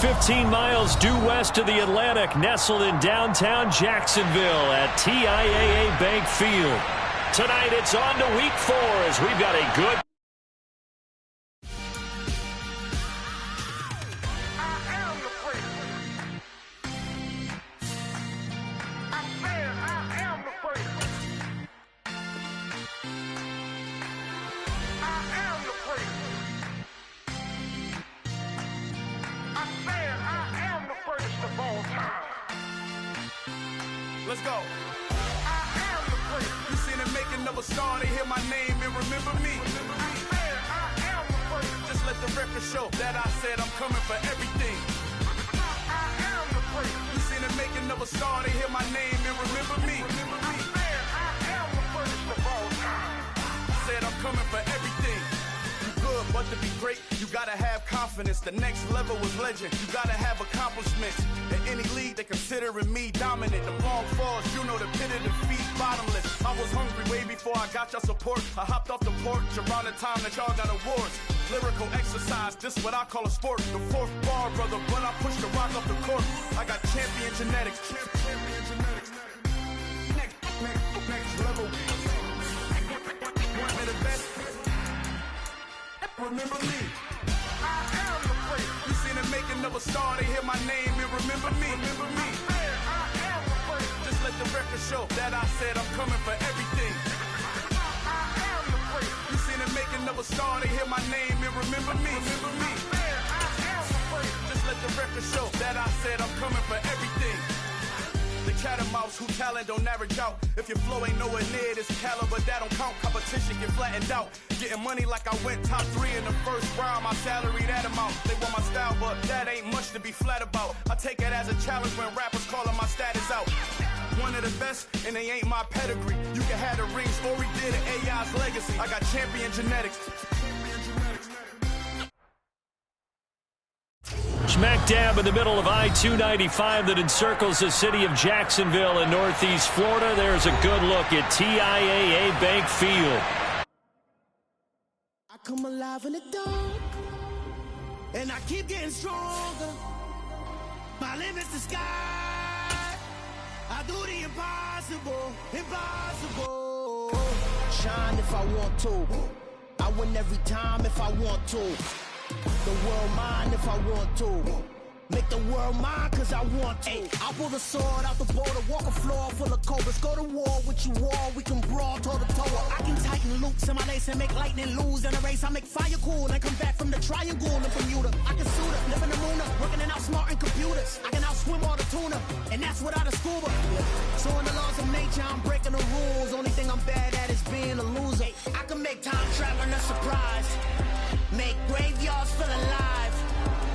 15 miles due west of the Atlantic, nestled in downtown Jacksonville at TIAA Bank Field. Tonight it's on to week 4 as we've got a good... Let's go. I am the place. You seen the making of a star, they hear my name and remember me. I am the place. Just let the record show that I said I'm coming for everything. I am the place. You seen the making of a star, they hear my name and remember me. I am the first of all time. Said I'm coming for everything. Good, but to be great, you gotta have confidence. The next level was legend. You gotta have accomplishments. In any league, they considering me dominant. The long falls, you know the pit of defeat, bottomless. I was hungry way before I got your support. I hopped off the porch around the time that y'all got awards. Lyrical exercise, this what I call a sport. The fourth bar, brother, when I push the rock off the court. I got champion genetics. Champion genetics. Next level. Want me the best? Remember me. I am the place. You seen the making of a star, they hear my name and remember me. Remember me. I am the place. Just let the record show that I said I'm coming for everything. I am the place. You seen the making of a star, they hear my name and remember me. Remember me. I am the place. Just let the record show that I said I'm coming for everything. The cat and mouse who talent don't average out. If your flow ain't nowhere near this caliber, that don't count. Competition get flattened out. Getting money like I went top 3 in the first round. My salary that amount. They want my style, but that ain't much to be flat about. I take it as a challenge when rappers calling my status out. One of the best, and they ain't my pedigree. You can have the rings, or we did it, AI's legacy. I got champion genetics. Smack dab in the middle of I-295 that encircles the city of Jacksonville in northeast Florida. There's a good look at TIAA Bank Field. I come alive in the dark, and I keep getting stronger. My limit's the sky. I do the impossible, impossible. Shine if I want to. I win every time if I want to. The world mine if I want to. Make the world mine cause I want to. I pull the sword out the border, walk a floor full of cobras. Go to war with you all, we can brawl toe to toe. I can tighten loops in my lace and make lightning lose in a race. I make fire cool and come back from the triangle in Bermuda. I can suit up, live in the moon up, working and outsmarting computers. I can outswim all the tuna, and that's without a scuba. So in the laws of nature, I'm breaking the rules. Only thing I'm bad at is being a loser. I can make time traveling a surprise. Make graveyards feel alive.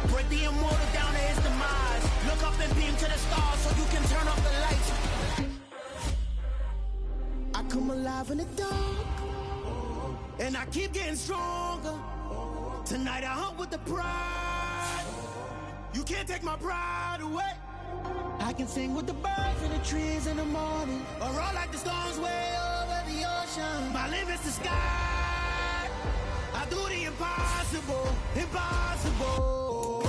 Break the immortal down to his demise. Look up and beam to the stars so you can turn off the lights. I come alive in the dark, and I keep getting stronger. Tonight I hunt with the pride. You can't take my pride away. I can sing with the birds and the trees in the morning, or roll like the storms way over the ocean. My limit's the sky. I do the impossible, impossible.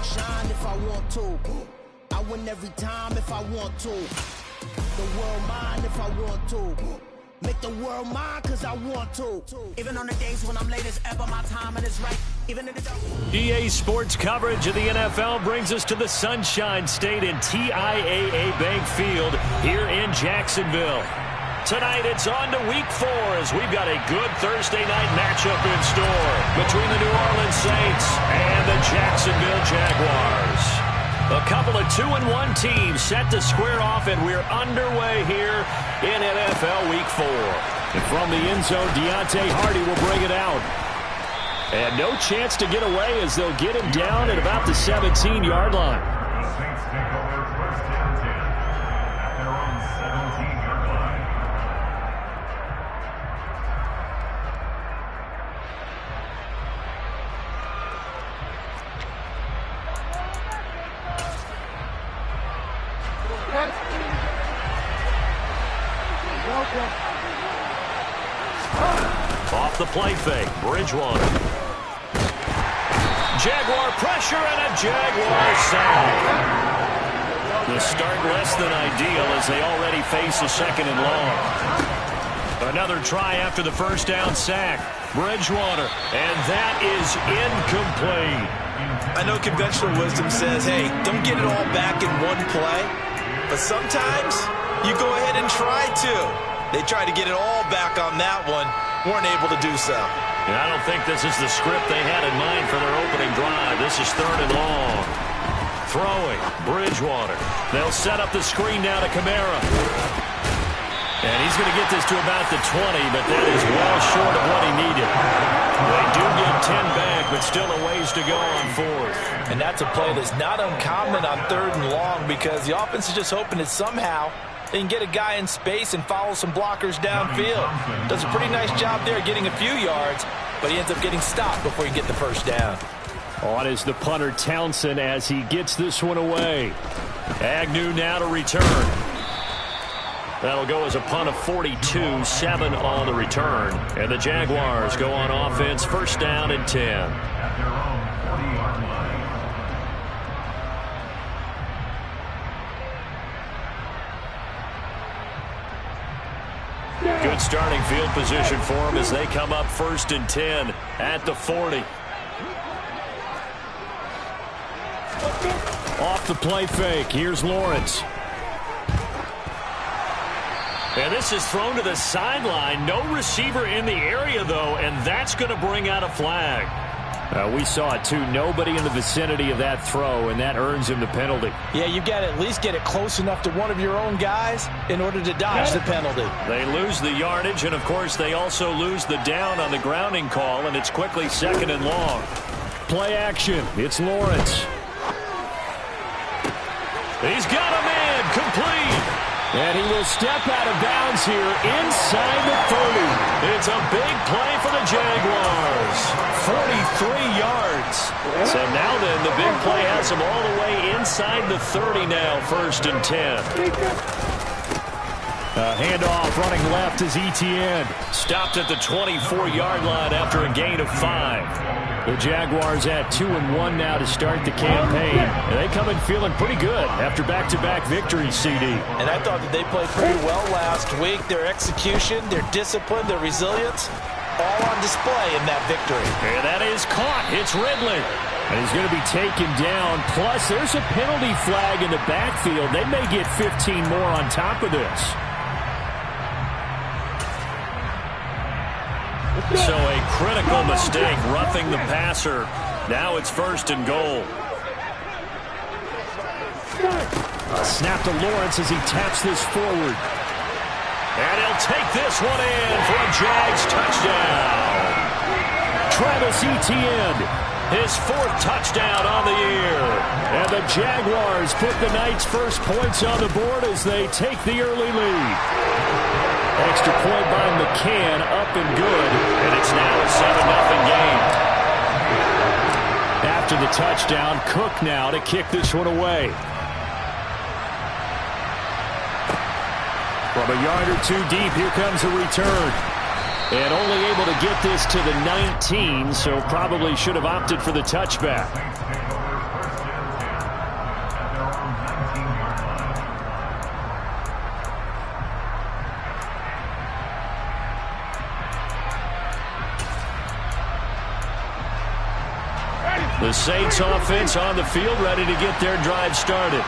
Shine if I want to. I win every time if I want to. The world mine if I want to. Make the world mine cause I want to. Even on the days when I'm late as ever, my timing is right. Even in the EA Sports coverage of the NFL brings us to the Sunshine State in TIAA Bank Field here in Jacksonville. Tonight it's on to week 4 as we've got a good Thursday night matchup in store between the New Orleans Saints and the Jacksonville Jaguars. A couple of 2-1 teams set to square off, and we're underway here in NFL Week 4. And from the end zone, Deontay Hardy will bring it out. And no chance to get away as they'll get him down at about the 17-yard line. The Saints take over first and 10 at their own 17-yard line. Off the play fake, Bridgewater. Jaguar pressure and a Jaguar sack. The start less than ideal as they already face a 2nd and long. Another try after the first down sack. Bridgewater, and that is incomplete. I know conventional wisdom says, hey, don't get it all back in one play. But sometimes you go ahead and try to. They tried to get it all back on that one. Weren't able to do so. And I don't think this is the script they had in mind for their opening drive. This is 3rd and long. Throwing, Bridgewater. They'll set up the screen now to Kamara. And he's going to get this to about the 20, but that is well short of what he needed. They do get 10 back, but still a ways to go on 4th. And that's a play that's not uncommon on 3rd and long because the offense is just hoping that somehow they can get a guy in space and follow some blockers downfield. Does a pretty nice job there getting a few yards, but he ends up getting stopped before he get the first down. On is the punter Townsend as he gets this one away. Agnew now to return. That'll go as a punt of 42, 7 on the return. And the Jaguars go on offense, 1st down and 10. At their own 40-yard line. Good starting field position for them as they come up 1st and 10 at the 40. Off the play fake. Here's Lawrence. And this is thrown to the sideline. No receiver in the area, though, and that's going to bring out a flag. We saw it, too. Nobody in the vicinity of that throw, and that earns him the penalty. Yeah, you've got to at least get it close enough to one of your own guys in order to dodge the penalty. They lose the yardage, and, of course, they also lose the down on the grounding call, and it's quickly 2nd and long. Play action. It's Lawrence. He's got a man complete. And he will step out of bounds here inside the 30. It's a big play for the Jaguars. 43 yards. So now then, the big play has him all the way inside the 30 now, 1st and 10. Handoff running left is Etienne. Stopped at the 24-yard line after a gain of 5. The Jaguars at 2-1 now to start the campaign. And they come in feeling pretty good after back-to-back victories, CD. And I thought that they played pretty well last week. Their execution, their discipline, their resilience, all on display in that victory. And that is caught. It's Ridley. And he's going to be taken down. Plus, there's a penalty flag in the backfield. They may get 15 more on top of this. So a critical mistake, roughing the passer. Now it's 1st and goal. Snap to Lawrence as he taps this forward. And he'll take this one in for a Jags touchdown. Travis Etienne, his 4th touchdown on the year. And the Jaguars put the night's first points on the board as they take the early lead. Extra point by McCann, up and good, and it's now a 7-0 game. After the touchdown, Cook now to kick this one away. From a yard or 2 deep, here comes a return. And only able to get this to the 19, so probably should have opted for the touchback. The Saints offense on the field, ready to get their drive started.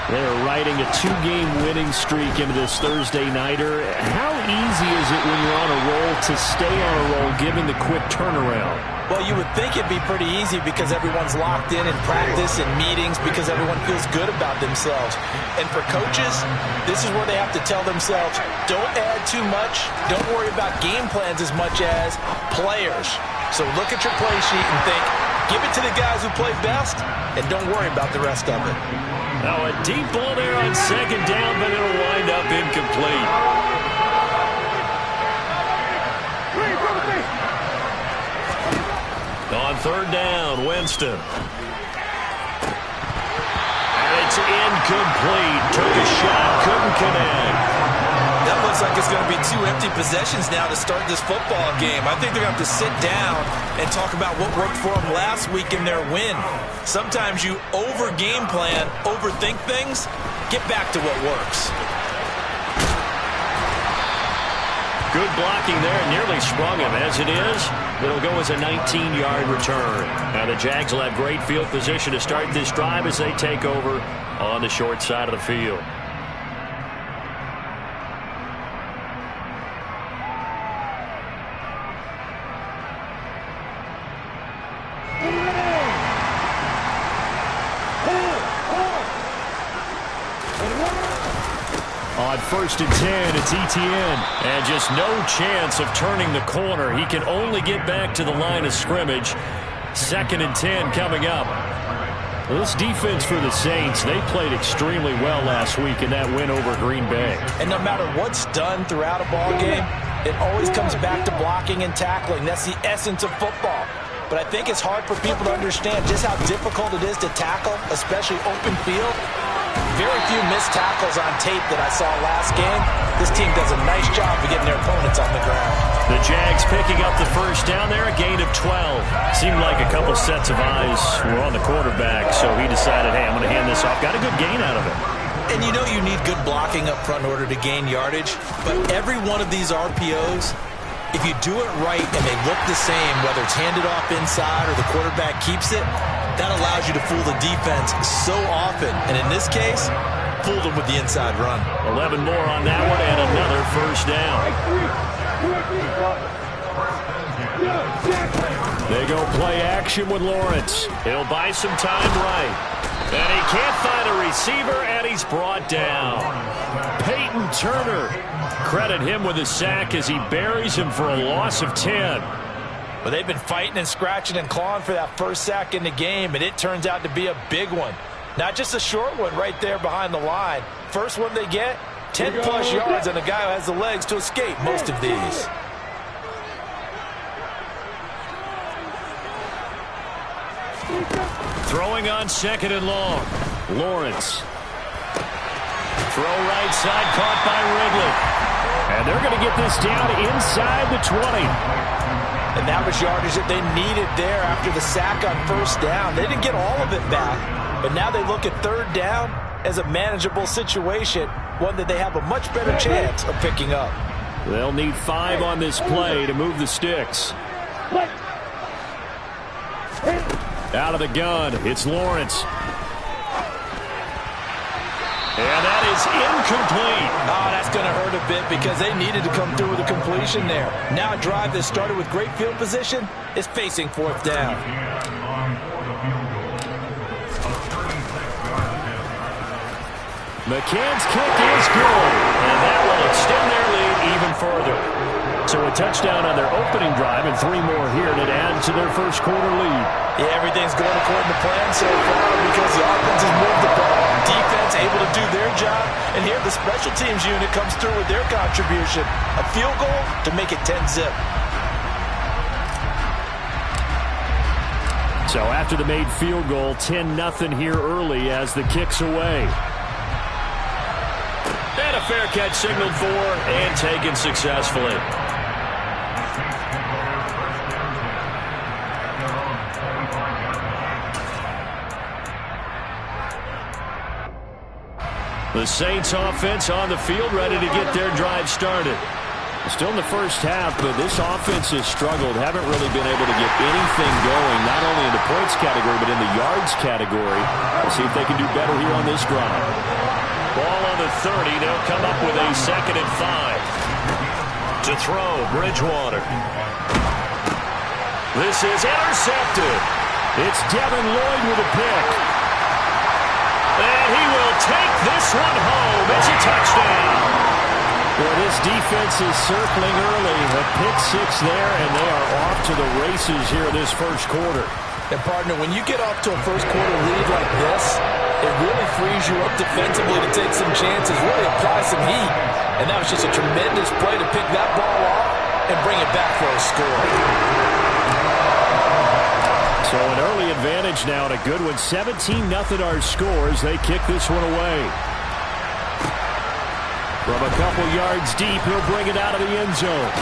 They're riding a 2-game winning streak into this Thursday nighter. How easy is it when you're on a roll to stay on a roll given the quick turnaround? Well, you would think it'd be pretty easy because everyone's locked in practice and meetings because everyone feels good about themselves. And for coaches, this is where they have to tell themselves, don't add too much, don't worry about game plans as much as players. So look at your play sheet and think, give it to the guys who play best, and don't worry about the rest of it. Now a deep ball there on 2nd down, but it'll wind up incomplete. On 3rd down, Winston. And it's incomplete. Took a shot, couldn't connect. That was looks like it's going to be 2 empty possessions now to start this football game. I think they're going to have to sit down and talk about what worked for them last week in their win. Sometimes you over-game plan, overthink things, get back to what works. Good blocking there, nearly sprung him. As it is, it'll go as a 19-yard return. Now the Jags will have great field position to start this drive as they take over on the short side of the field. On 1st and 10, it's Etienne. And just no chance of turning the corner. He can only get back to the line of scrimmage. 2nd and 10 coming up. Well, this defense for the Saints, they played extremely well last week in that win over Green Bay. And no matter what's done throughout a ball game, it always comes back to blocking and tackling. That's the essence of football. But I think it's hard for people to understand just how difficult it is to tackle, especially open field. Very few missed tackles on tape that I saw last game. This team does a nice job of getting their opponents on the ground. The Jags picking up the first down there, a gain of 12. Seemed like a couple sets of eyes were on the quarterback, so he decided, hey, I'm going to hand this off. Got a good gain out of it. And you know you need good blocking up front in order to gain yardage, but every one of these RPOs, if you do it right and they look the same, whether it's handed off inside or the quarterback keeps it, that allows you to fool the defense so often. And in this case, fooled them with the inside run. 11 more on that one and another first down. They go play action with Lawrence. He'll buy some time right. And he can't find a receiver, and he's brought down. Peyton Turner. Credit him with a sack as he buries him for a loss of 10. But they've been fighting and scratching and clawing for that first sack in the game, and it turns out to be a big one. Not just a short one right there behind the line. First one they get, 10-plus yards, and a guy who has the legs to escape most of these. Throwing on 2nd and long. Lawrence. Throw right side, caught by Ridley. And they're going to get this down inside the 20. And that was yardage that they needed there after the sack on first down. They didn't get all of it back, but now they look at 3rd down as a manageable situation, one that they have a much better chance of picking up. They'll need 5 on this play to move the sticks. Out of the gun, it's Lawrence. And that is incomplete. Oh, that's going to hurt a bit because they needed to come through with a completion there. Now a drive that started with great field position is facing 4th down. McCann's kick is good, and that will extend their lead even further. So a touchdown on their opening drive and 3 more here to add to their first quarter lead. Yeah, everything's going according to plan so far because the offense has moved the ball. Defense able to do their job, and here the special teams unit comes through with their contribution. A field goal to make it 10-zip. So after the made field goal, 10-0 here early as the kick's away. And a fair catch signaled for and taken successfully. The Saints offense on the field, ready to get their drive started. Still in the first half, but this offense has struggled. Haven't really been able to get anything going, not only in the points category, but in the yards category. We'll see if they can do better here on this drive. Ball on the 30. They'll come up with a 2nd and 5. To throw, Bridgewater. This is intercepted. It's Devin Lloyd with a pick. And he will take this one home. It's a touchdown. Well, this defense is circling early. A pick-6 there, and they are off to the races here this first quarter. And, partner, when you get off to a first-quarter lead like this, it really frees you up defensively to take some chances, really apply some heat. And that was just a tremendous play to pick that ball off and bring it back for a score. So an early advantage now and a good one. 17-0 our scores. They kick this one away. From a couple yards deep, he'll bring it out of the end zone.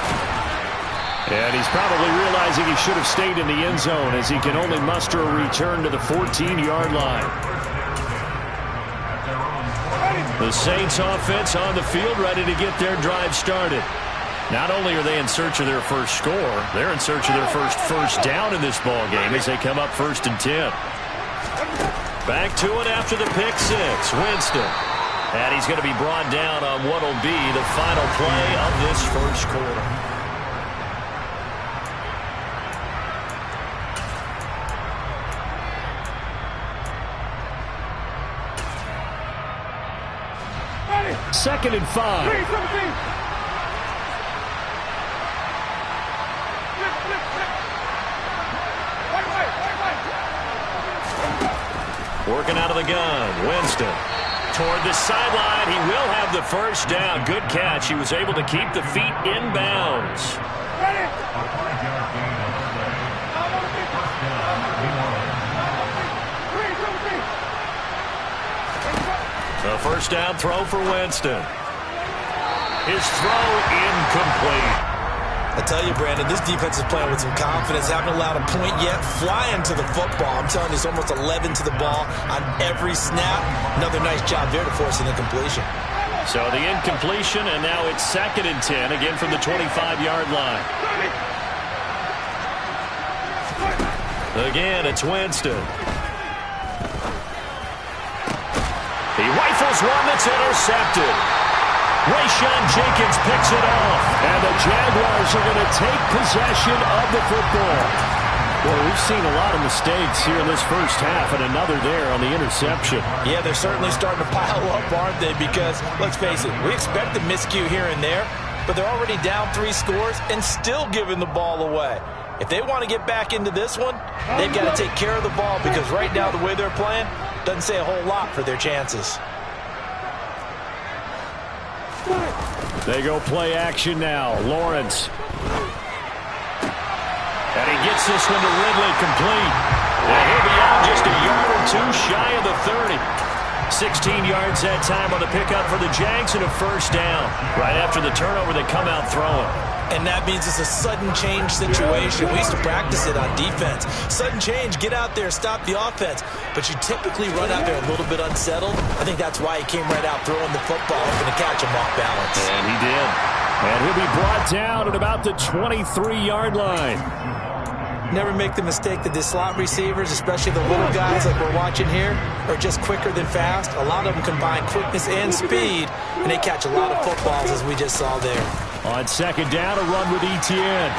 And he's probably realizing he should have stayed in the end zone as he can only muster a return to the 14-yard line. The Saints offense on the field, ready to get their drive started. Not only are they in search of their first score, they're in search of their first down in this ball game as they come up 1st and 10. Back to it after the pick six. Winston. And he's going to be brought down on what will be the final play of this first quarter. Second and 5. Working out of the gun. Winston toward the sideline. He will have the first down. Good catch. He was able to keep the feet in bounds. The first down throw for Winston. His throw incomplete. I tell you, Brandon, this defense is playing with some confidence. Haven't allowed a point yet. Flying to the football. I'm telling you, it's almost 11 to the ball on every snap. Another nice job there to force an incompletion. So the incompletion, and now it's 2nd and 10, again from the 25-yard line. Again, it's Winston. He rifles one that's intercepted. Rayshon Jenkins picks it off, and the Jaguars are going to take possession of the football. Well, we've seen a lot of mistakes here in this first half, and another there on the interception. Yeah, they're certainly starting to pile up, aren't they? Because, let's face it, we expect a miscue here and there, but they're already down 3 scores and still giving the ball away. If they want to get back into this one, they've got to take care of the ball, because right now the way they're playing doesn't say a whole lot for their chances. They go play action now. Lawrence. And he gets this one to Ridley complete. And he'll be out just a yard or two shy of the 30. 16 yards that time on the pickup for the Jags and a first down. Right after the turnover, they come out throwing. And that means it's a sudden change situation. We used to practice it on defense. Sudden change, get out there, stop the offense. But you typically run out there a little bit unsettled. I think that's why he came right out throwing the football, hoping to catch him off balance. And he did. And he'll be brought down at about the 23-yard line. Never make the mistake that the slot receivers, especially the little guys like we're watching here, are just quicker than fast. A lot of them combine quickness and speed, and they catch a lot of footballs, as we just saw there. On second down, a run with Etienne.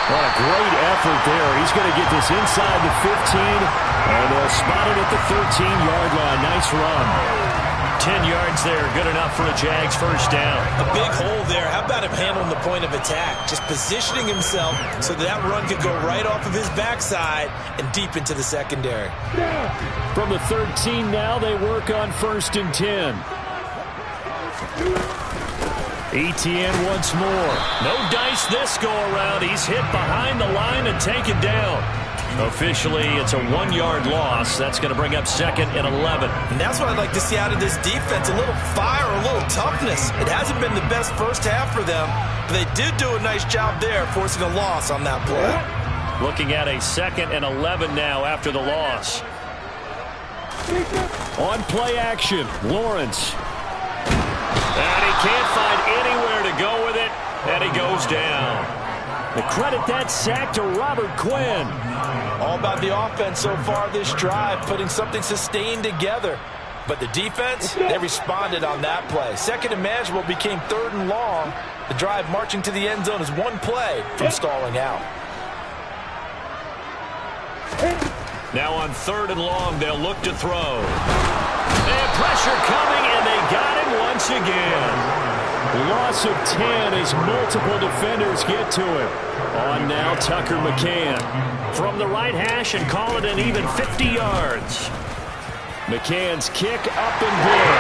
What a great effort there. He's going to get this inside the 15, and they'll spot it at the 13-yard line. Nice run. 10 yards there, good enough for a Jags first down. A big hole there. How about him handling the point of attack? Just positioning himself so that run could go right off of his backside and deep into the secondary. From the 13 now, they work on 1st and 10. Etienne once more. No dice this go-around. He's hit behind the line and taken down. Officially, it's a 1-yard loss. That's going to bring up 2nd and 11. And that's what I'd like to see out of this defense. A little fire, a little toughness. It hasn't been the best first half for them, but they did do a nice job there, forcing a loss on that play. Looking at a 2nd and 11 now after the loss. On play action, Lawrence. And he can't find anywhere to go with it, and he goes down. The credit that sack to Robert Quinn. All about the offense so far this drive, putting something sustained together. But the defense, they responded on that play. 2nd and manageable became 3rd and long. The drive marching to the end zone is one play from stalling out. Now on 3rd and long, they'll look to throw. And pressure coming, and they got him once again. Loss of 10 as multiple defenders get to him. On now, Tucker McCann. From the right hash and call it an even 50 yards. McCann's kick up and good.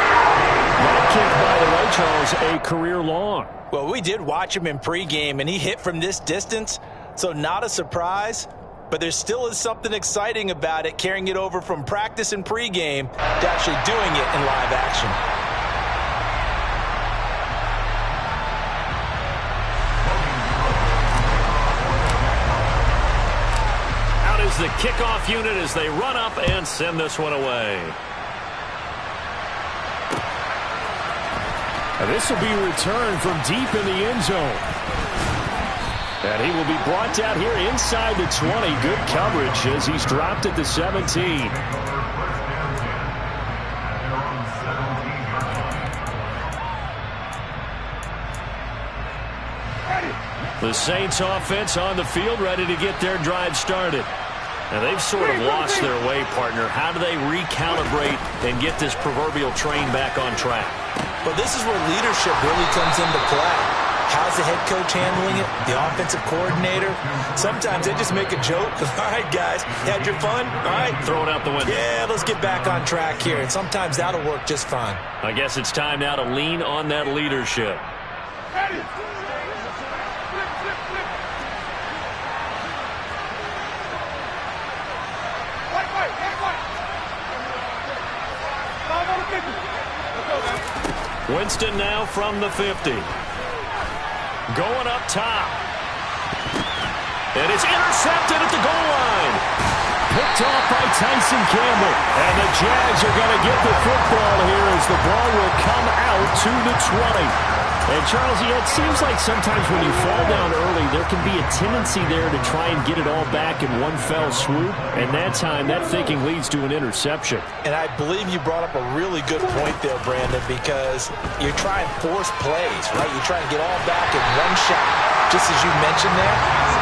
That kick, by the way, Charles, a career long. Well, we did watch him in pregame, and he hit from this distance, so not a surprise. But there still is something exciting about it, carrying it over from practice and pregame to actually doing it in live action. the kickoff unit as they run up and send this one away. And this will be returned from deep in the end zone. And he will be brought down here inside the 20. Good coverage as he's dropped at the 17. The Saints offense on the field, ready to get their drive started. Now they've sort of lost their way, partner. How do they recalibrate and get this proverbial train back on track? Well, this is where leadership really comes into play. How's the head coach handling it? The offensive coordinator? Sometimes they just make a joke. All right, guys, had your fun? All right. Throw it out the window. Yeah, let's get back on track here. And sometimes that'll work just fine. I guess it's time now to lean on that leadership. Winston now from the 50. Going up top. And it's intercepted at the goal line. Picked off by Tyson Campbell. And the Jags are going to get the football here as the ball will come out to the 20. And, Charles, it seems like sometimes when you fall down early, there can be a tendency there to try and get it all back in one fell swoop. And that time, that thinking leads to an interception. And I believe you brought up a really good point there, Brandon, because you're trying to force plays, right? You're trying to get all back in one shot, just as you mentioned there.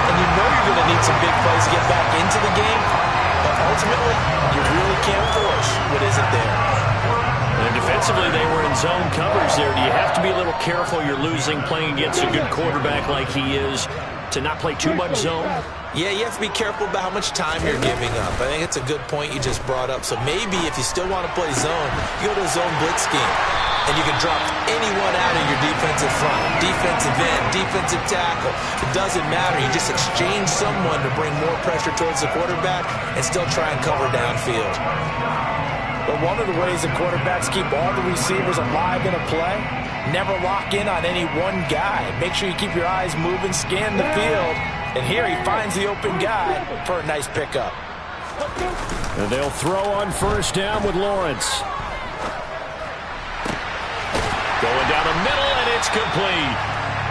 And you know you're going to need some big plays to get back into the game. But ultimately, you really can't force what isn't there. And defensively, they were in zone coverage there. Do you have to be a little careful? You're losing playing against a good quarterback like he is to not play too much zone? Yeah, you have to be careful about how much time you're giving up. I think it's a good point you just brought up. So maybe if you still want to play zone, you go to a zone blitz scheme. And you can drop anyone out of your defensive front. Defensive end, defensive tackle. It doesn't matter. You just exchange someone to bring more pressure towards the quarterback and still try and cover downfield. But one of the ways that quarterbacks keep all the receivers alive in a play, never lock in on any one guy. Make sure you keep your eyes moving, scan the field. And here he finds the open guy for a nice pickup. And they'll throw on first down with Lawrence. Going down the middle, and it's complete.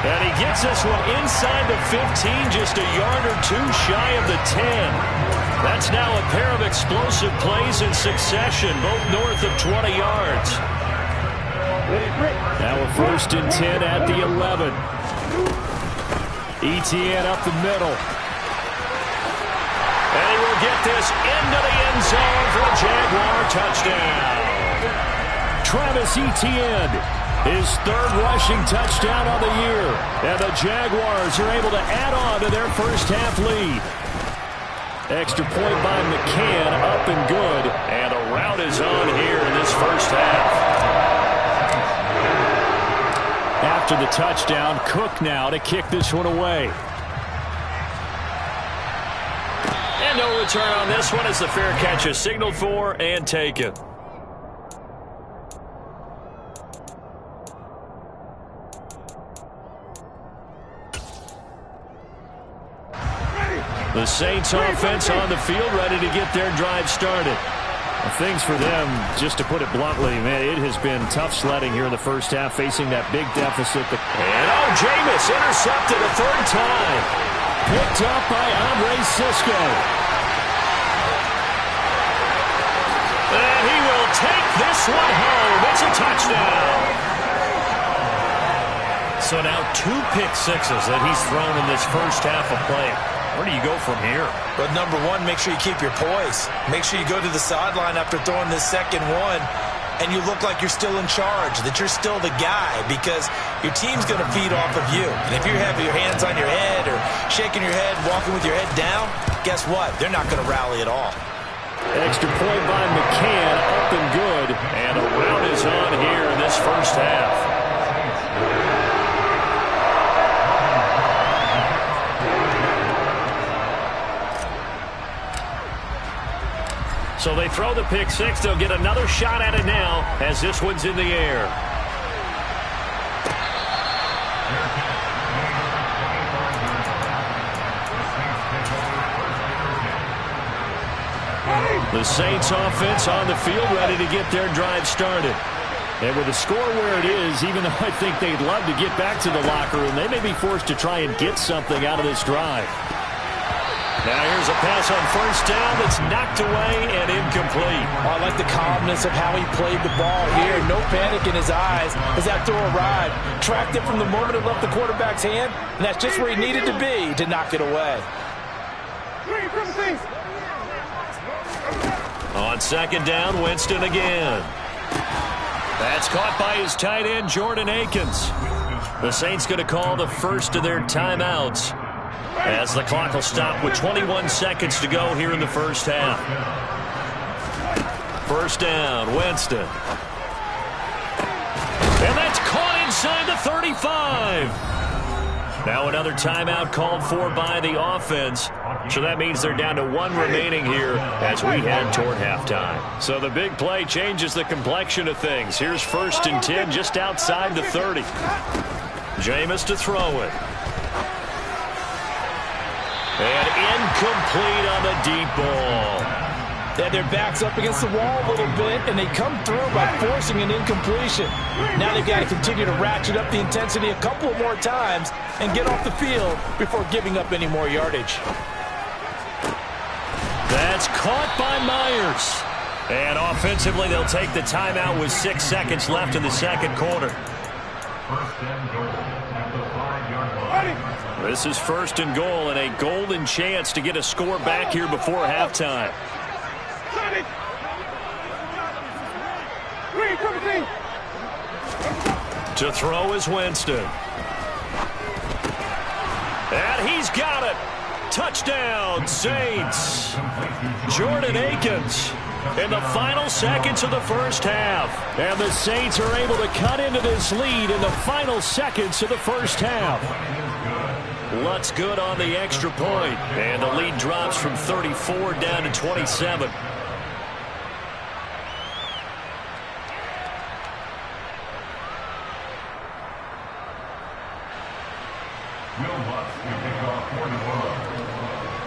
And he gets this one inside the 15, just a yard or two shy of the 10. That's now a pair of explosive plays in succession, both north of 20 yards. Now a 1st and 10 at the 11. ETN up the middle. And he will get this into the end zone for a Jaguar touchdown. Travis Etienne, his 3rd rushing touchdown on the year. And the Jaguars are able to add on to their first half lead. Extra point by McCann, up and good. And a rout is on here in this first half. After the touchdown, Cook now to kick this one away. And no return on this one as the fair catch is signaled for and taken. The Saints offense on the field, ready to get their drive started. Well, things for them, just to put it bluntly, man, it has been tough sledding here in the first half, facing that big deficit. And Jameis intercepted a 3rd time. Picked up by Andre Cisco. And he will take this one home. It's a touchdown. So now 2 pick sixes that he's thrown in this first half of play. Where do you go from here? But number one, make sure you keep your poise. Make sure you go to the sideline after throwing this second one, and you look like you're still in charge, that you're still the guy, because your team's going to feed off of you. And if you have your hands on your head or shaking your head, walking with your head down, guess what? They're not going to rally at all. Extra point by McCann, up and good. And a rout is on here in this first half. So they throw the pick six. They'll get another shot at it now as this one's in the air. The Saints offense on the field, ready to get their drive started. And with the score where it is, even though I think they'd love to get back to the locker room, they may be forced to try and get something out of this drive. Now here's a pass on first down that's knocked away and incomplete. I like the calmness of how he played the ball here. No panic in his eyes as that throw arrived. Tracked it from the moment it left the quarterback's hand, and that's just where he needed to be to knock it away. On second down, Winston again. That's caught by his tight end, Jordan Akins. The Saints going to call the first of their timeouts as the clock will stop with 21 seconds to go here in the first half. First down, Winston. And that's caught inside the 35. Now another timeout called for by the offense. So that means they're down to one remaining here as we head toward halftime. So the big play changes the complexion of things. Here's first and 10 just outside the 30. Jameis to throw it. And incomplete on the deep ball. They had their backs up against the wall a little bit, and they come through by forcing an incompletion. Now they've got to continue to ratchet up the intensity a couple more times and get off the field before giving up any more yardage. That's caught by Myers. And offensively, they'll take the timeout with 6 seconds left in the second quarter. First and goal at the 5-yard line. This is first and goal and a golden chance to get a score back here before halftime. To throw is Winston. And he's got it. Touchdown, Saints. Jordan Akins in the final seconds of the first half. And the Saints are able to cut into this lead in the final seconds of the first half. Lutz good on the extra point. And the lead drops from 34 down to 27.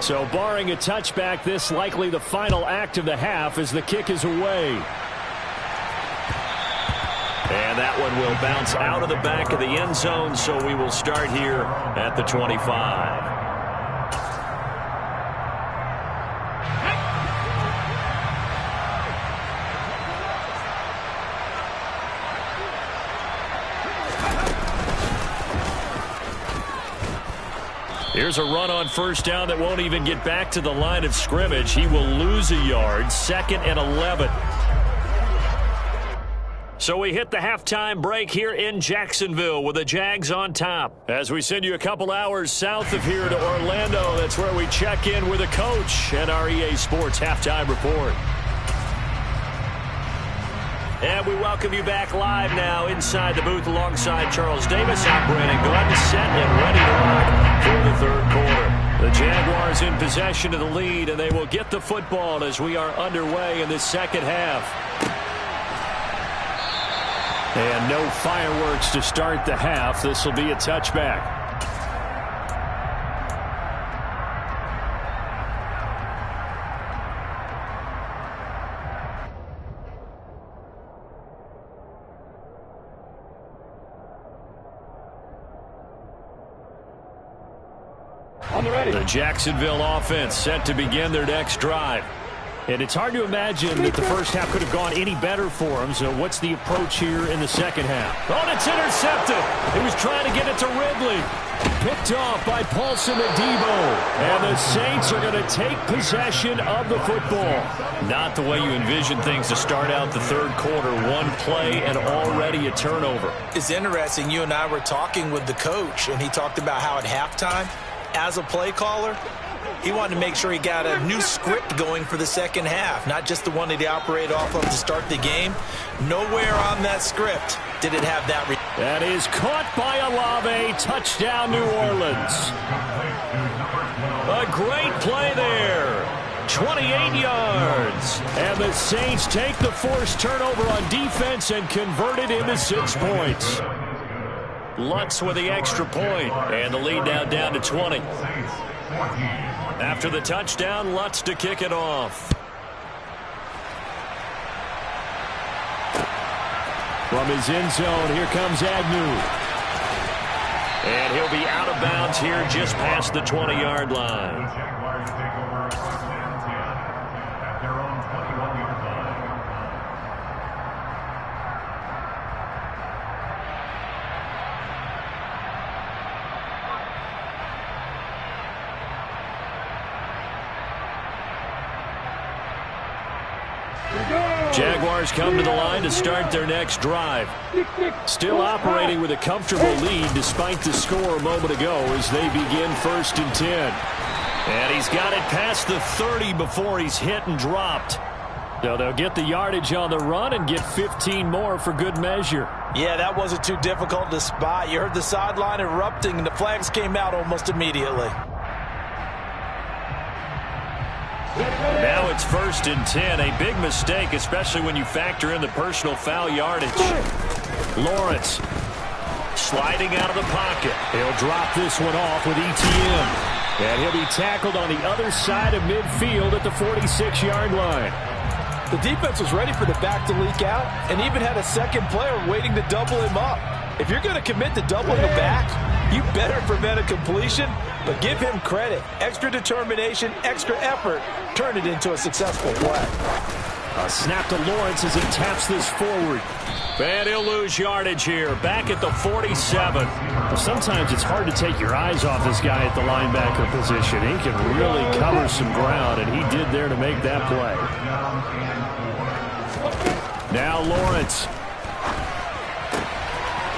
So barring a touchback, this likely the final act of the half as the kick is away. And that one will bounce out of the back of the end zone, so we will start here at the 25. Here's a run on first down that won't even get back to the line of scrimmage. He will lose a yard, 2nd and 11. So we hit the halftime break here in Jacksonville with the Jags on top. As we send you a couple hours south of here to Orlando, that's where we check in with a coach and our EA Sports halftime report. And we welcome you back live now inside the booth alongside Charles Davis. I'm Brandon Gunn, set and ready to rock for the third quarter. The Jaguars in possession of the lead, and they will get the football as we are underway in the second half. And no fireworks to start the half. This will be a touchback. The Jacksonville offense set to begin their next drive. And it's hard to imagine that the first half could have gone any better for them. So what's the approach here in the second half? Oh, and it's intercepted. He was trying to get it to Ridley. Picked off by Paulson Adebo. And the Saints are going to take possession of the football. Not the way you envision things to start out the third quarter. One play and already a turnover. It's interesting. You and I were talking with the coach, and he talked about how at halftime, as a play caller, he wanted to make sure he got a new script going for the second half, not just the one that he operated off of to start the game. Nowhere on that script did it have that. That is caught by Olave. Touchdown, New Orleans. A great play there. 28 yards. And the Saints take the forced turnover on defense and convert it into 6 points. Lutz with the extra point, and the lead now down to 20. After the touchdown, Lutz to kick it off. From his end zone, here comes Agnew. And he'll be out of bounds here just past the 20-yard line. The Jaguars take over first and 10 at their own 21-yard line. Jaguars come to the line to start their next drive. Still operating with a comfortable lead despite the score a moment ago as they begin 1st and 10. And he's got it past the 30 before he's hit and dropped. So they'll get the yardage on the run and get 15 more for good measure. Yeah, that wasn't too difficult to spot. You heard the sideline erupting, and the flags came out almost immediately. Now it's 1st and 10. A big mistake, especially when you factor in the personal foul yardage. Lawrence sliding out of the pocket. He'll drop this one off with ETN. And he'll be tackled on the other side of midfield at the 46-yard line. The defense was ready for the back to leak out and even had a second player waiting to double him up. If you're going to commit to doubling a back, you better prevent a completion, but give him credit. Extra determination, extra effort, turn it into a successful play. A snap to Lawrence as he taps this forward. And he'll lose yardage here, back at the 47. Well, sometimes it's hard to take your eyes off this guy at the linebacker position. He can really cover some ground, and he did there to make that play. Now Lawrence.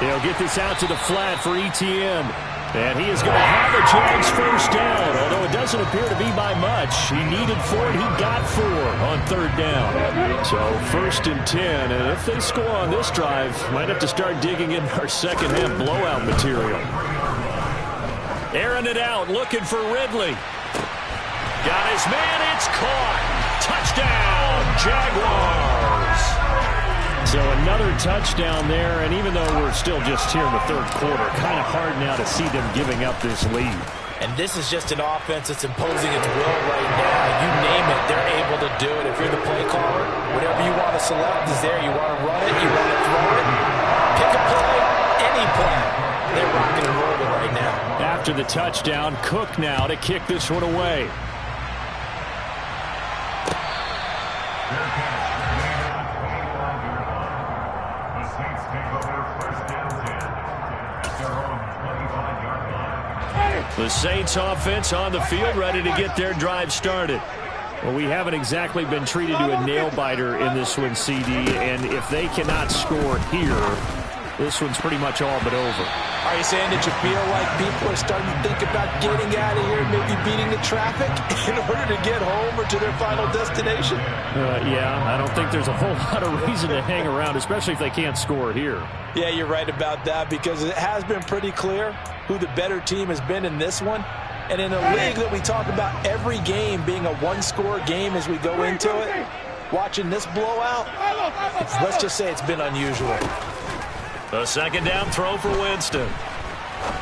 He'll get this out to the flat for ETN. And he is going to have the Jags first down, although it doesn't appear to be by much. He needed 4, and he got 4 on 3rd down. So 1st and 10, and if they score on this drive, might have to start digging in our second-half blowout material. Airing it out, looking for Ridley. Got his man, it's caught. Touchdown, Jaguars. So another touchdown there, and even though we're still just here in the 3rd quarter, kind of hard now to see them giving up this lead. And this is just an offense that's imposing its will right now. You name it, they're able to do it. If you're the play caller, whatever you want to select is there. You want to run it, you want to throw it, pick a play, any play. They're rocking and rolling right now. After the touchdown, Cook now to kick this one away. The Saints offense on the field, ready to get their drive started. Well, we haven't exactly been treated to a nail-biter in this one, CD, and if they cannot score here, this one's pretty much all but over. Are you saying that you feel like people are starting to think about getting out of here, maybe beating the traffic in order to get home or to their final destination? Yeah, I don't think there's a whole lot of reason to hang around, especially if they can't score here. Yeah, you're right about that, because it has been pretty clear who the better team has been in this one. And in a league that we talk about every game being a one-score game as we go into it, watching this blowout, let's just say it's been unusual. A 2nd down throw for Winston.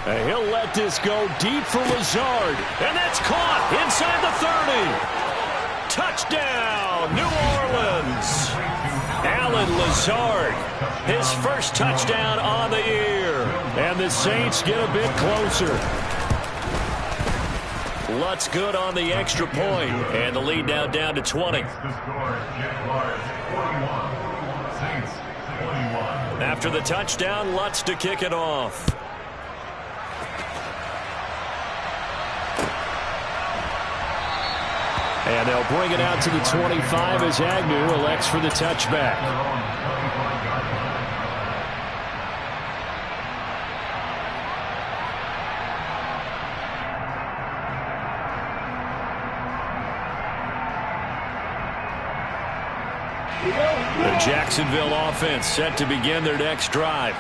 And he'll let this go deep for Lazard. And that's caught inside the 30. Touchdown, New Orleans. Alan Lazard, his first touchdown on the year. And the Saints get a bit closer. Lutz good on the extra point. And the lead now down to 20. After the touchdown, Lutz to kick it off. And they'll bring it out to the 25 as Agnew elects for the touchback. The Jacksonville offense set to begin their next drive.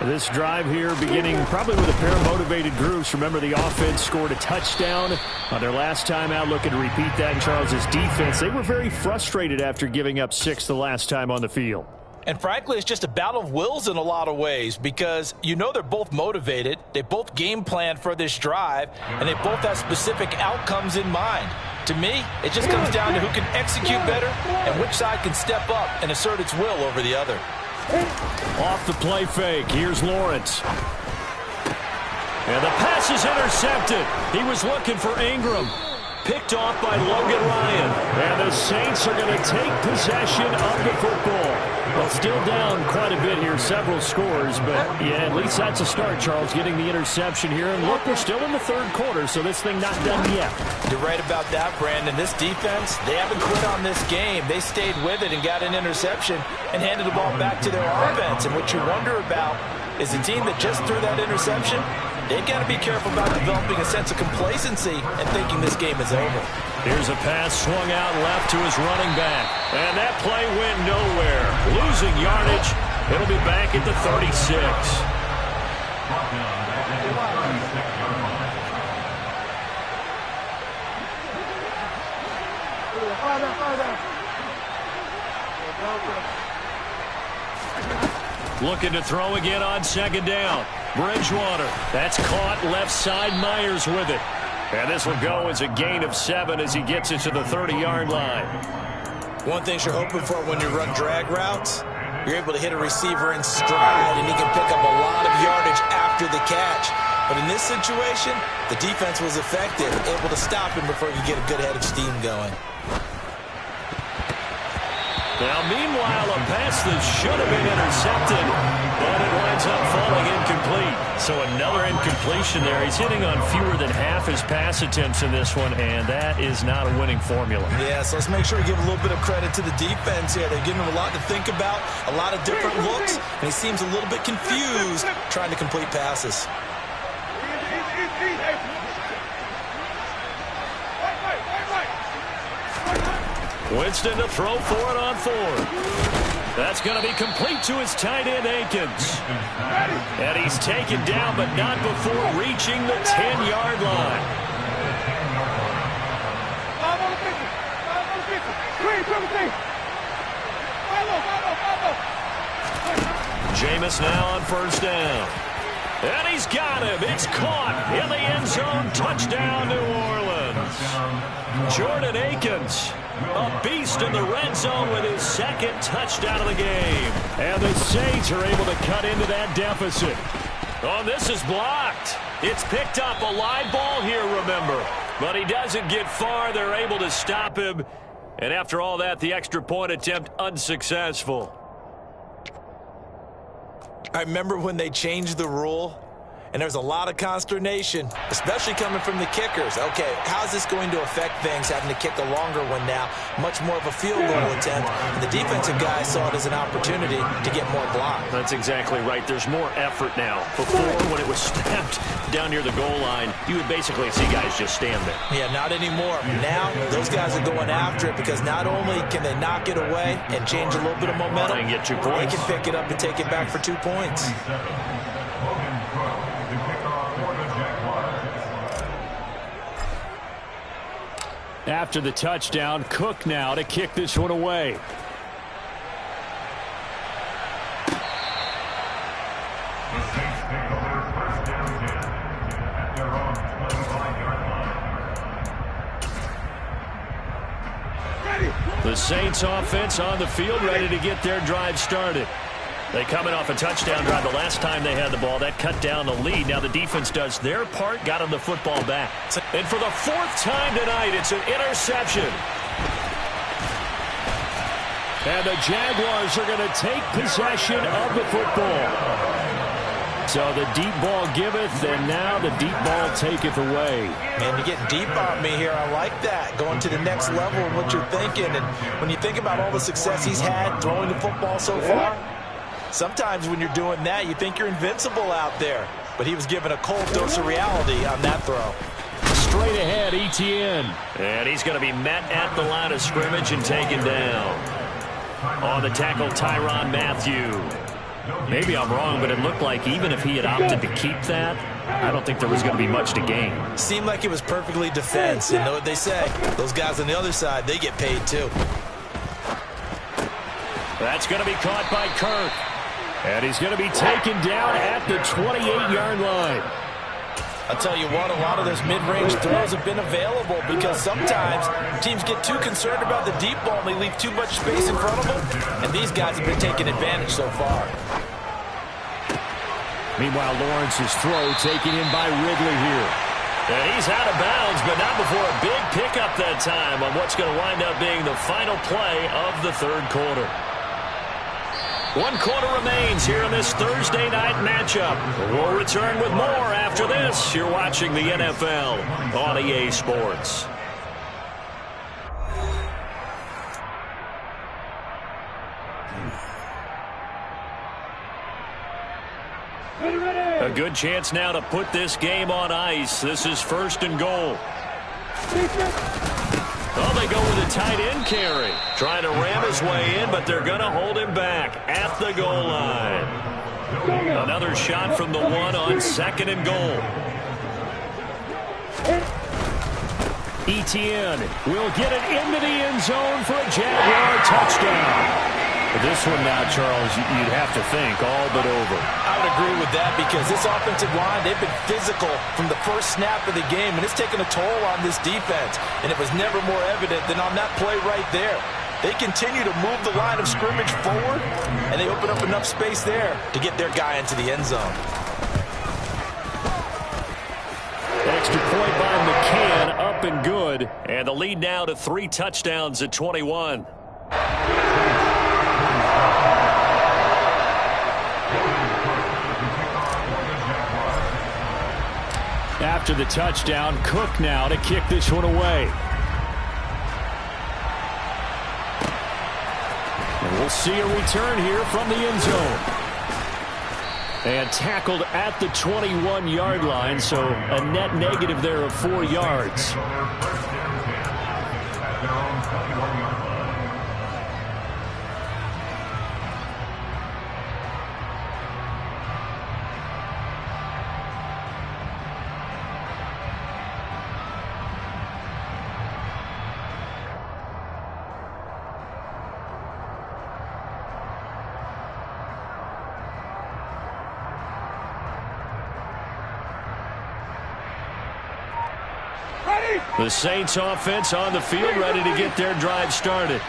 This drive here beginning probably with a pair of motivated groups. Remember, the offense scored a touchdown on their last time out. Looking to repeat that in Charles's defense. They were very frustrated after giving up 6 the last time on the field. And frankly, it's just a battle of wills in a lot of ways, because you know they're both motivated. They both game plan for this drive, and they both have specific outcomes in mind. To me, it just comes down to who can execute better and which side can step up and assert its will over the other. Off the play fake, here's Lawrence. And the pass is intercepted. He was looking for Ingram. Picked off by Logan Ryan. And the Saints are going to take possession of the football. Well, still down quite a bit here, several scores. But, yeah, at least that's a start, Charles, getting the interception here. And look, we're still in the third quarter, so this thing not done yet. You're right about that, Brandon. This defense, they haven't quit on this game. They stayed with it and got an interception and handed the ball back to their offense. And what you wonder about is the team that just threw that interception, they've got to be careful about developing a sense of complacency and thinking this game is over. Here's a pass swung out left to his running back. And that play went nowhere. Losing yardage. It'll be back at the 36. Looking to throw again on second down. Bridgewater. That's caught left side. Myers with it. And this will go as a gain of 7 as he gets it to the 30-yard line. One thing you're hoping for when you run drag routes, you're able to hit a receiver in stride, and he can pick up a lot of yardage after the catch. But in this situation, the defense was effective, able to stop him before he could get a good head of steam going. Now, meanwhile, a pass that should have been intercepted, but it winds up falling incomplete. So another incompletion there. He's hitting on fewer than half his pass attempts in this one, and that is not a winning formula. Yeah, so let's make sure we give a little bit of credit to the defense here. They're giving him a lot to think about, a lot of different looks, and he seems a little bit confused trying to complete passes. Winston to throw for it on 4th. That's going to be complete to his tight end, Akins. And he's taken down, but not before reaching the 10-yard line. Jameis now on first down. And he's got him. It's caught in the end zone. Touchdown, New Orleans. Jordan Akins, a beast in the red zone with his second touchdown of the game. And the Saints are able to cut into that deficit. Oh, this is blocked. It's picked up. A live ball here, remember. But he doesn't get far. They're able to stop him. And after all that, the extra point attempt unsuccessful. I remember when they changed the rule, and there's a lot of consternation, especially coming from the kickers. Okay, how's this going to affect things, having to kick a longer one now, much more of a field goal attempt, and the defensive guys saw it as an opportunity to get more block. That's exactly right. There's more effort now. Before, when it was snapped down near the goal line, you would basically see guys just stand there. Yeah, not anymore. Now, those guys are going after it because not only can they knock it away and change a little bit of momentum, and get 2 points. They can pick it up and take it back for 2 points. After the touchdown, Cook now to kick this one away. The Saints take over first down 10 at their own 25-yard line. The Saints offense on the field, ready to get their drive started. They coming off a touchdown drive the last time they had the ball. That cut down the lead. Now the defense does their part, got them the football back. And for the 4th time tonight, it's an interception. And the Jaguars are going to take possession of the football. So the deep ball giveth, and now the deep ball taketh away. Man, you're getting deep on me here. I like that. Going to the next level of what you're thinking. And when you think about all the success he's had throwing the football so far, sometimes when you're doing that, you think you're invincible out there. But he was given a cold dose of reality on that throw. Straight ahead, Etienne. And he's going to be met at the line of scrimmage and taken down. On the tackle, Tyrann Mathieu. Maybe I'm wrong, but it looked like even if he had opted to keep that, I don't think there was going to be much to gain. Seemed like it was perfectly defense. You know what they say? Those guys on the other side, they get paid too. That's going to be caught by Kirk. And he's going to be taken down at the 28-yard line. I'll tell you what, a lot of those mid-range throws have been available because sometimes teams get too concerned about the deep ball and they leave too much space in front of them, and these guys have been taking advantage so far. Meanwhile, Lawrence's throw taken in by Ridley here. And he's out of bounds, but not before a big pickup that time on what's going to wind up being the final play of the third quarter. 1 quarter remains here in this Thursday night matchup. We'll return with more after this. You're watching the NFL on EA Sports. A good chance now to put this game on ice. This is 1st and goal. Oh, they go with a tight end carry. Trying to ram his way in, but they're going to hold him back at the goal line. Another shot from the one on 2nd and goal. Etienne will get it into the end zone for a Jaguar touchdown. But this one now, Charles, you'd have to think all but over. I would agree with that because this offensive line, they've been physical from the first snap of the game, and it's taken a toll on this defense. And it was never more evident than on that play right there. They continue to move the line of scrimmage forward, and they open up enough space there to get their guy into the end zone. Extra point by McCann, up and good. And the lead now to 3 touchdowns at 21. After the touchdown, Cook now to kick this one away. And we'll see a return here from the end zone. And tackled at the 21-yard line, so a net negative there of 4 yards. The Saints offense on the field, ready to get their drive started.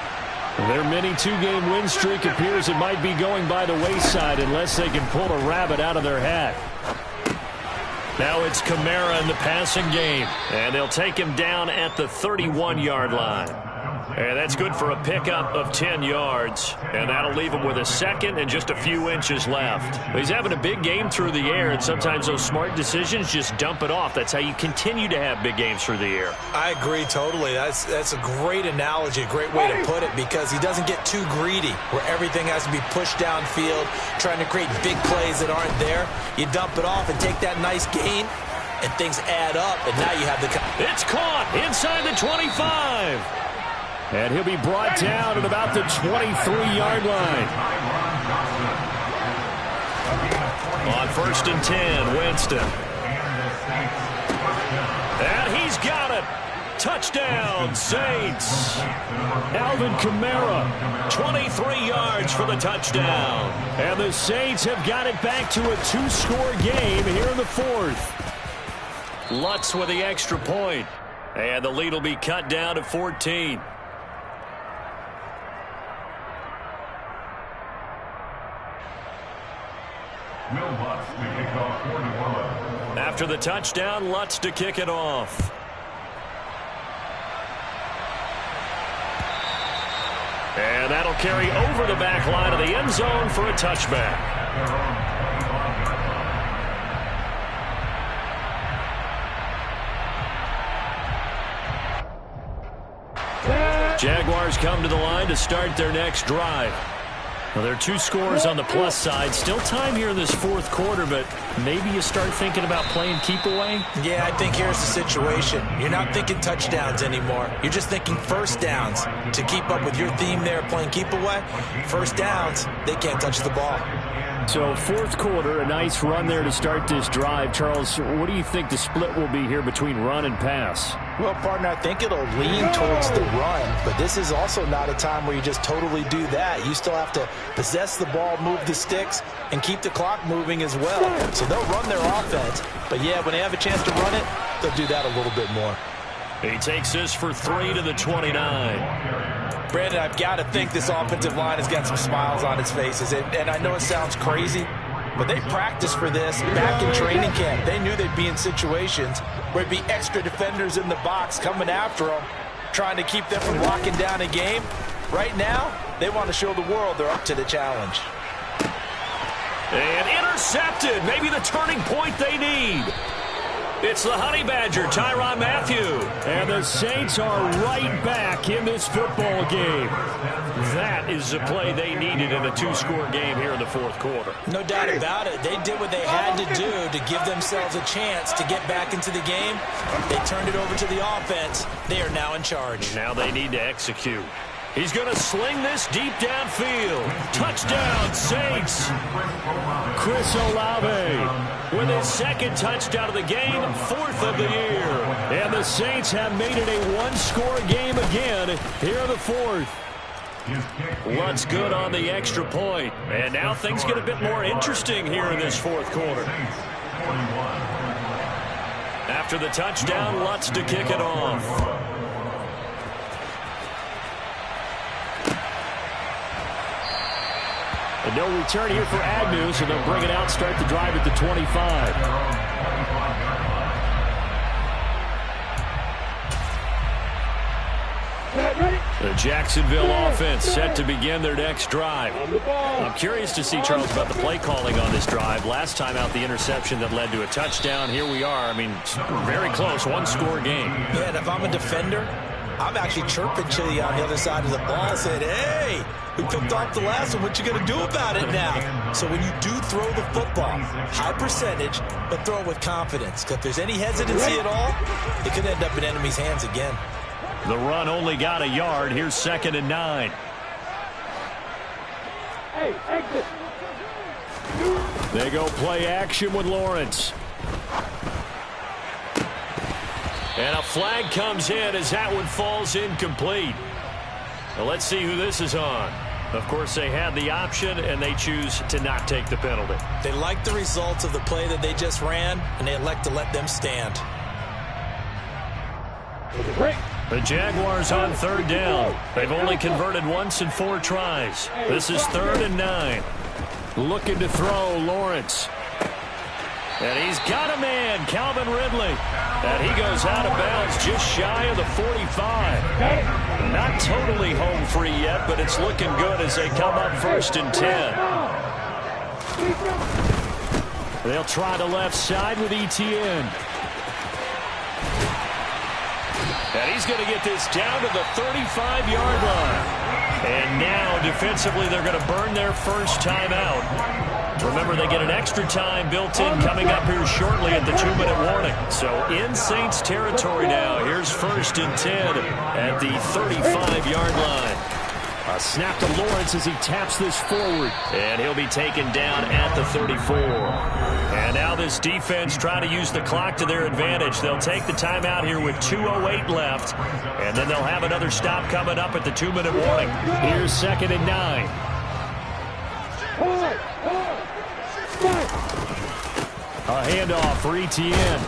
Their mini 2-game win streak appears it might be going by the wayside unless they can pull a rabbit out of their hat. Now it's Kamara in the passing game, and they'll take him down at the 31-yard line. And that's good for a pickup of 10 yards. And that'll leave him with a 2nd and just a few inches left. He's having a big game through the air, and sometimes those smart decisions just dump it off. That's how you continue to have big games through the air. I agree totally. That's a great analogy, a great way to put it, because he doesn't get too greedy where everything has to be pushed downfield, trying to create big plays that aren't there. You dump it off and take that nice gain, and things add up, and now you have the... It's caught inside the 25. And he'll be brought down at about the 23-yard line. On 1st and 10, Winston. And he's got it. Touchdown, Saints. Alvin Kamara. 23 yards for the touchdown. And the Saints have got it back to a 2-score game here in the 4th. Lutz with the extra point. And the lead will be cut down to 14. After the touchdown, Lutz to kick it off. And that'll carry over the back line of the end zone for a touchback. Jaguars come to the line to start their next drive. Well, there are 2 scores on the plus side. Still time here in this 4th quarter, but maybe you start thinking about playing keep away? Yeah, I think here's the situation. You're not thinking touchdowns anymore. You're just thinking first downs. To keep up with your theme there, playing keep away, first downs, they can't touch the ball. So fourth quarter, a nice run there to start this drive. Charles, what do you think the split will be here between run and pass? Well, partner, I think it'll lean towards the run, but this is also not a time where you just totally do that. You still have to possess the ball, move the sticks, and keep the clock moving as well. So they'll run their offense, but yeah, when they have a chance to run it, they'll do that a little bit more. He takes this for 3 to the 29. Brandon, I've got to think this offensive line has got some smiles on its faces. And I know it sounds crazy, but they practiced for this back in training camp. They knew they'd be in situations where there'd be extra defenders in the box coming after them, trying to keep them from locking down a game. Right now, they want to show the world they're up to the challenge. And intercepted. Maybe the turning point they need. It's the Honey Badger, Tyrann Mathieu. And the Saints are right back in this football game. That is the play they needed in a two-score game here in the fourth quarter. No doubt about it. They did what they had to do to give themselves a chance to get back into the game. They turned it over to the offense. They are now in charge. Now they need to execute. He's going to sling this deep downfield. Touchdown, Saints. Chris Olave with his second touchdown of the game, fourth of the year. And the Saints have made it a one-score game again here in the fourth. Lutz good on the extra point. And now things get a bit more interesting here in this fourth quarter. After the touchdown, Lutz to kick it off. And no return here for Agnew, so they'll bring it out, start the drive at the 25. The Jacksonville offense set to begin their next drive. I'm curious to see, Charles, about the play calling on this drive. Last time out, the interception that led to a touchdown. Here we are. I mean, very close, one-score game. Yeah, and if I'm a defender, I'm actually chirping to you on the other side of the ball, saying, hey, we picked off the last one. What you going to do about it now? So when you do throw the football, high percentage, but throw it with confidence. Because if there's any hesitancy at all, it could end up in enemy's hands again. The run only got a yard. Here's 2nd and 9. Hey, exit. They go play action with Lawrence. And a flag comes in as that one falls incomplete. Well, let's see who this is on. Of course, they had the option, and they choose to not take the penalty. They like the results of the play that they just ran, and they elect to let them stand. The Jaguars on 3rd down. They've only converted once in 4 tries. This is 3rd and 9. Looking to throw, Lawrence. And he's got a man, Calvin Ridley. And he goes out of bounds just shy of the 45. Not totally home free yet, but it's looking good as they come up 1st and 10. They'll try the left side with Etienne. And he's going to get this down to the 35-yard line. And now, defensively, they're going to burn their first timeout. Remember, they get an extra time built in coming up here shortly at the 2-minute warning. So in Saints territory now. Here's 1st and 10 at the 35-yard line. A snap to Lawrence as he taps this forward. And he'll be taken down at the 34. And now this defense trying to use the clock to their advantage. They'll take the timeout here with 2:08 left. And then they'll have another stop coming up at the 2-minute warning. Here's 2nd and 9. A handoff for Etienne.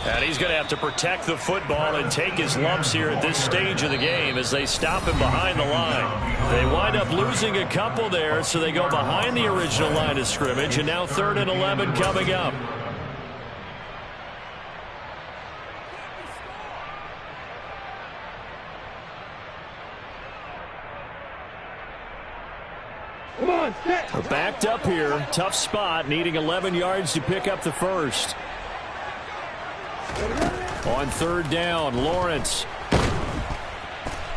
And he's going to have to protect the football and take his lumps here at this stage of the game as they stop him behind the line. They wind up losing a couple there, so they go behind the original line of scrimmage, and now 3rd and 11 coming up. Come on, set. We're backed up here. Tough spot, needing 11 yards to pick up the first. On 3rd down, Lawrence.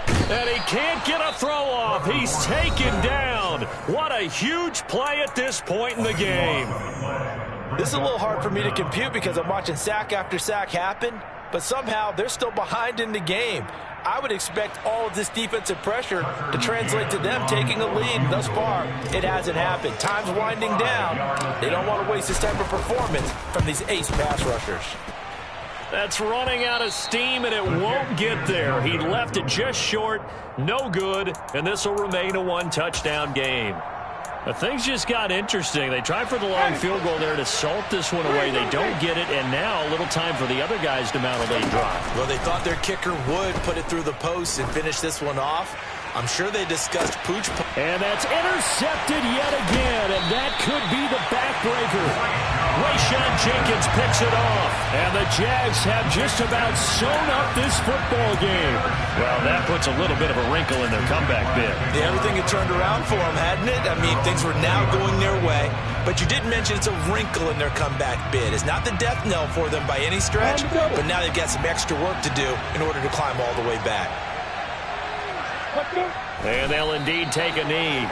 And he can't get a throw off. He's taken down. What a huge play at this point in the game. This is a little hard for me to compute because I'm watching sack after sack happen. but somehow they're still behind in the game. I would expect all of this defensive pressure to translate to them taking a lead. Thus far, it hasn't happened. Time's winding down. They don't want to waste this type of performance from these ace pass rushers. That's running out of steam, and it won't get there. He left it just short, no good, and this will remain a one-touchdown game. But things just got interesting. They tried for the long field goal there to salt this one away. They don't get it, and now a little time for the other guys to mount a late drive. Well, they thought their kicker would put it through the post and finish this one off. I'm sure they discussed Pooch. And that's intercepted yet again, and that could be the backbreaker. Rayshawn Jenkins picks it off, and the Jags have just about sewn up this football game. Well, that puts a little bit of a wrinkle in their comeback bid. Yeah, everything had turned around for them, hadn't it? I mean, things were now going their way. But you did mention it's a wrinkle in their comeback bid. It's not the death knell for them by any stretch, but now they've got some extra work to do in order to climb all the way back. And they'll indeed take a knee.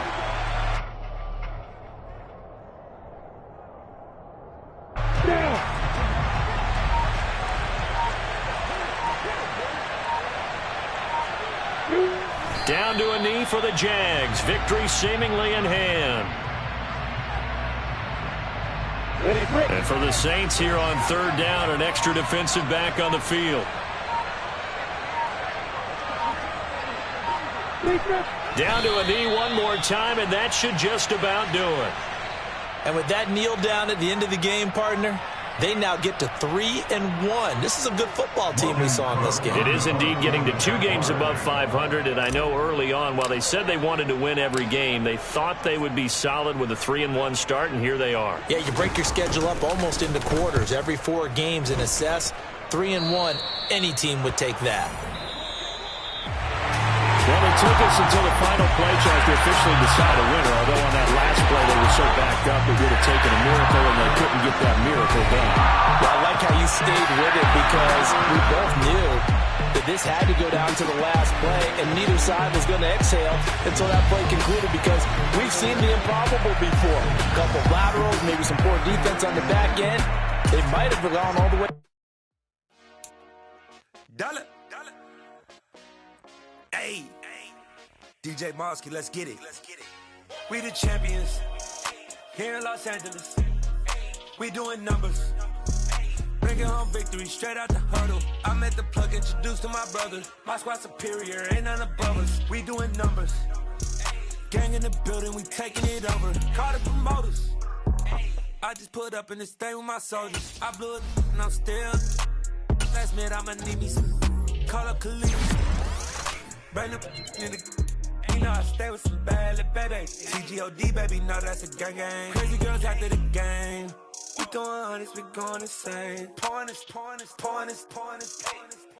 Down to a knee for the Jags. Victory seemingly in hand. And for the Saints here on third down, an extra defensive back on the field. Down to a knee one more time, and that should just about do it. And with that kneel down at the end of the game, partner, they now get to 3-1. This is a good football team we saw in this game. It is indeed getting to 2 games above 500, and I know early on, while they said they wanted to win every game, they thought they would be solid with a 3-1 start, and here they are. Yeah, you break your schedule up almost into quarters, every 4 games, and assess 3-1. Any team would take that. Well, it took us until the final play chance to officially decide a winner, although on that last play they were so backed up it would have taken a miracle, and they couldn't get that miracle done. Well, I like how you stayed with it because we both knew that this had to go down to the last play, and neither side was going to exhale until that play concluded because we've seen the improbable before. A couple laterals, maybe some poor defense on the back end. They might have gone all the way. Dollar. Hey, DJ Mosky, let's get it. We the champions here in Los Angeles. We doing numbers. Bringing home victory straight out the huddle. I met the plug, introduced to my brothers. My squad superior, ain't none above us. We doing numbers. Gang in the building, we taking it over. Call the promoters. I just put up in this thing with my soldiers. I blew it and I'm still. Last minute, I'ma need me some. Call up Khalid. Bring up in the. You know I stay with some bad little baby. TGOD, baby, know that's a gang gang. Crazy girls after the game. We going honest, we going insane. Pointers.